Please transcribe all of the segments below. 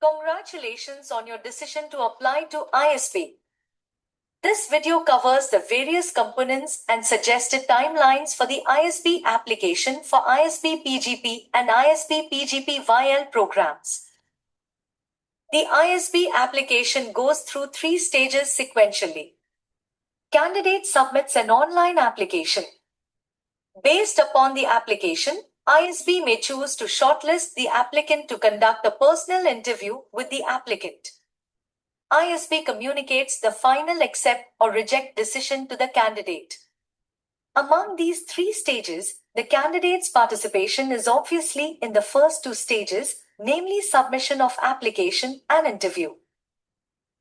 Congratulations on your decision to apply to ISB. This video covers the various components and suggested timelines for the ISB application for ISB PGP and ISB PGP VL programs. The ISB application goes through 3 stages sequentially. Candidate submits an online application. Based upon the application, ISB may choose to shortlist the applicant to conduct a personal interview with the applicant. ISB communicates the final accept or reject decision to the candidate. Among these 3 stages, the candidate's participation is obviously in the first 2 stages, namely submission of application and interview.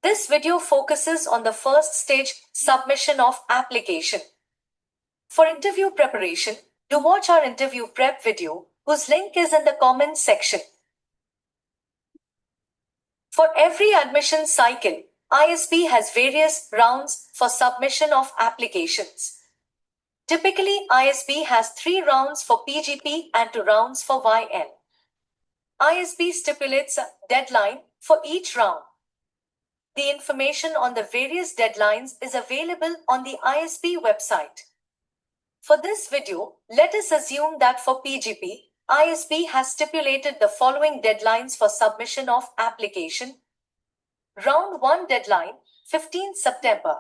This video focuses on the first stage, submission of application. For interview preparation, do watch our interview prep video, whose link is in the comments section. For every admission cycle, ISB has various rounds for submission of applications. Typically, ISB has 3 rounds for PGP and 2 rounds for YL. ISB stipulates a deadline for each round. The information on the various deadlines is available on the ISB website. For this video, let us assume that for PGP, ISB has stipulated the following deadlines for submission of application. Round 1 deadline, 15th September.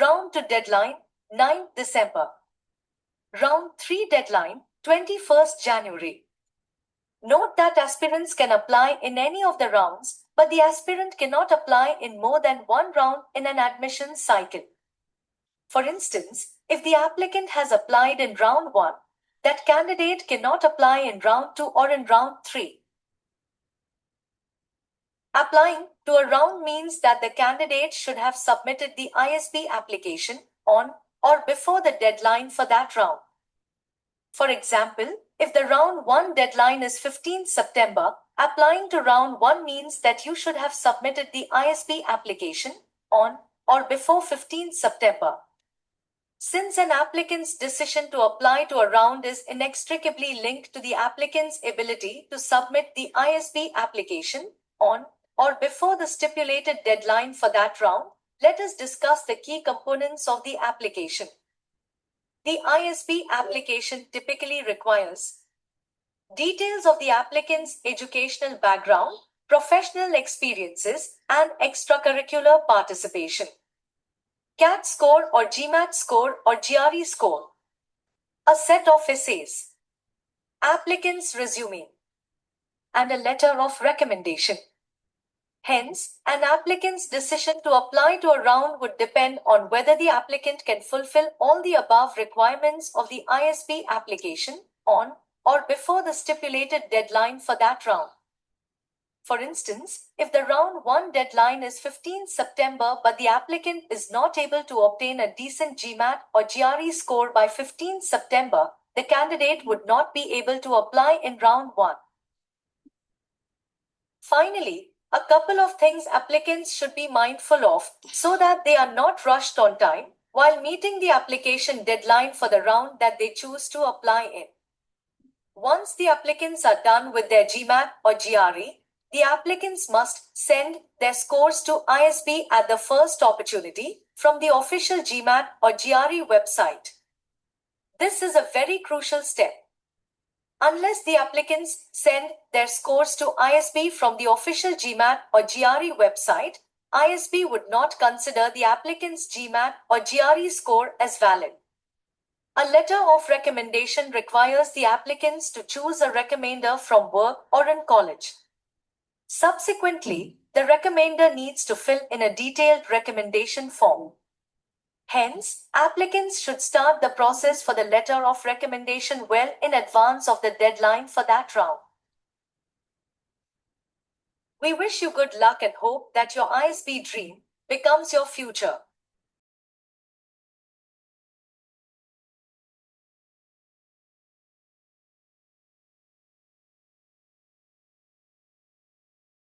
Round 2 deadline, 9th December. Round 3 deadline, 21st January. Note that aspirants can apply in any of the rounds, but the aspirant cannot apply in more than 1 round in an admission cycle. For instance, if the applicant has applied in round 1, that candidate cannot apply in round 2 or in round 3. Applying to a round means that the candidate should have submitted the ISB application on or before the deadline for that round. For example, if the round 1 deadline is 15th September, applying to round 1 means that you should have submitted the ISB application on or before 15th September. Since an applicant's decision to apply to a round is inextricably linked to the applicant's ability to submit the ISB application on or before the stipulated deadline for that round, let us discuss the key components of the application. The ISB application typically requires details of the applicant's educational background, professional experiences, and extracurricular participation. CAT score or GMAT score or GRE score. A set of essays. Applicant's resume. And a letter of recommendation. Hence, an applicant's decision to apply to a round would depend on whether the applicant can fulfill all the above requirements of the ISB application on or before the stipulated deadline for that round. For instance, if the round 1 deadline is 15th September but the applicant is not able to obtain a decent GMAT or GRE score by 15th September, the candidate would not be able to apply in round 1. Finally, a couple of things applicants should be mindful of so that they are not rushed on time while meeting the application deadline for the round that they choose to apply in. Once the applicants are done with their GMAT or GRE, the applicants must send their scores to ISB at the first opportunity from the official GMAT or GRE website. This is a very crucial step. Unless the applicants send their scores to ISB from the official GMAT or GRE website, ISB would not consider the applicant's GMAT or GRE score as valid. A letter of recommendation requires the applicants to choose a recommender from work or in college. Subsequently, the recommender needs to fill in a detailed recommendation form. Hence, applicants should start the process for the letter of recommendation well in advance of the deadline for that round. We wish you good luck and hope that your ISB dream becomes your future.